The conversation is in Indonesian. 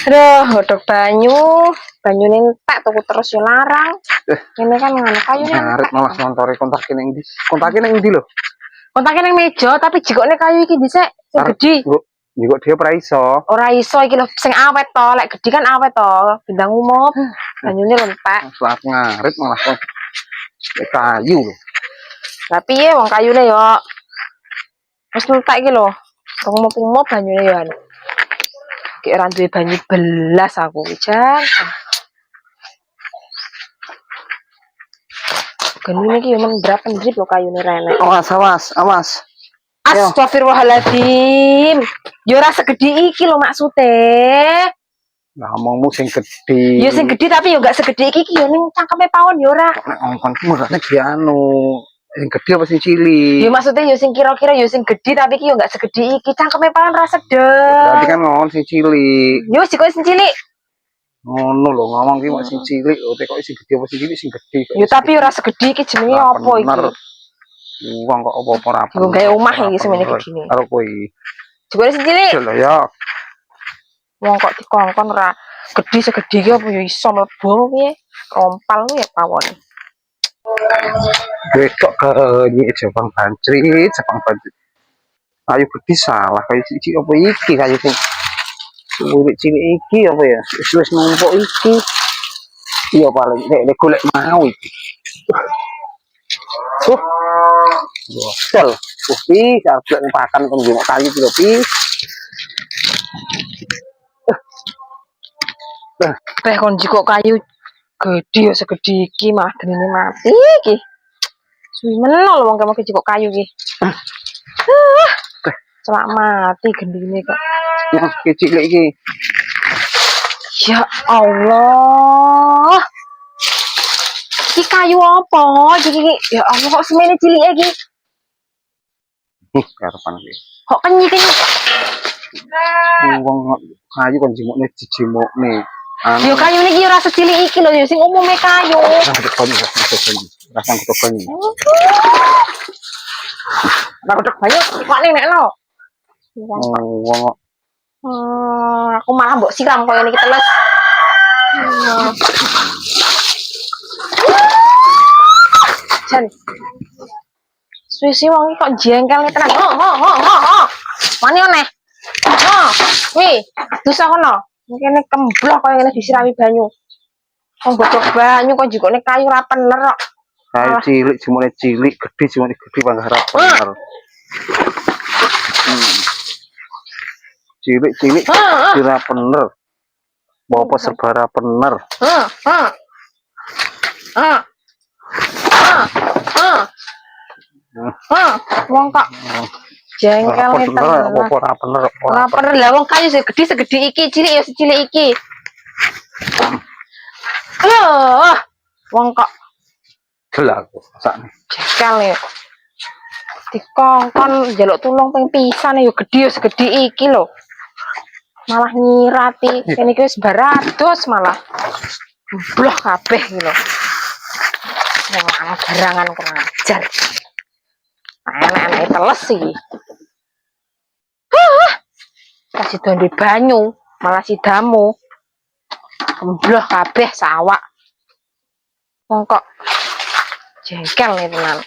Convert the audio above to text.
Aduh, godhog banyu entek tuku terus yo larang. Ini kan ngono kayune ngarit malah montore kontake ning ndi? Kontake ning ndi lho? Kontake ning meja tapi jikokne kayu iki dhisik sing gedhi. Jikok dia ora iso. Ora iso iki lho sing awet to, lek gedhi kan awet to. Bindang umum banyune lentek. Saat ngarit malah kok kayu lho. Lah piye wong kayune yo wis entek iki lho. Rumup-rumup banyune yo anu. Ki ora duwe banyu belas aku jan. Genine iki yo men berapa ndrip lho kayune rene. Awas. Astagfirullahaladzim. Yo ora segede iki lho maksude. Lah ngomongmu sing gedhi. Yo sing gedhi tapi yo gak segede iki yo ning cangkeme pawon yo ora. Nek ngongkon ku merane ki anu sing gedhi apa sing cilik? Yo maksudnya yo sing kira-kira yo sing gedhi tapi iki yo gak segede iki cangkeme pawon ra sedep. Berarti kan ngomong sing cilik. Yo sik sing cilik. Ngono lho ngomong ki sing cilik lho kok sing gedhi apa sing cilik sing gedhi. Yo tapi ora segede iki jenenge apa iki? Wong kok apa-apa ra. Nggo gawe omah iki semene gedine. Karo kowe iki. Jebule sing cilik. Lho ya. Wong kok dikongkon ora gedhi segede iki apa yo iso mlebu piye? Rompal ku ya pawon. Besok ke Jepang Bancrit. Kayu gedhi salah, kayu cilik apa iki kayu sing cilik iki apa ya? Wis numpuk iki. Iya paling nek golek mau iki. Bosel. Bisa arep pakan pengguna kayu iki lho, Teh kon jikok kayu gedhi yo segede iki malah genine mati iki. Suwi meno lho wong kemake jikok kayu iki. Celak mati gendine kok. Yang kecil iki. Ya Allah. Iki kayu apa? Iki ya Allah kok semene cilik iki. Karepan iki. Kok kenyi-kenyi. Wong kayu kon jimukne dijimukne. Yo kayu niki ora secilik iki lho yo sing umume kayu. Rasang ketokon. Aku tek banyu kok ning nekno. Wong aku malah mbok siram koyo niki teles. Jan. Suwi-suwi wong iki kok jengkel tenan. Wani oneh. Wi, dosa kono. Kene kemblok koyo ngene disirami banyu. Wong godhog banyu kok jikone kayu ra pener kok. Kayu cilik jimune cilik, gedhi jimune gedhi panggarap pener. Cilik ora pener. Bapak serbara pener. Wong kok jengkel tenan. Ora pener. Ora pener lah wong kayu segede iki, cilik ya secilik iki. Loh, wong kok gelaku sakne. jengkel ya. Dikongkon njaluk tulung ping pisan yo gedhi yo segede iki lho. Malah nyirati kene iki wis barados malah. Blok kabeh iki lho. Wong barangan kurang ajar. Enak-enak teles iki. Kasih donde banyu, malah sidamu. Kembloh kabeh sawak. Wong kok jengkel nih tenan.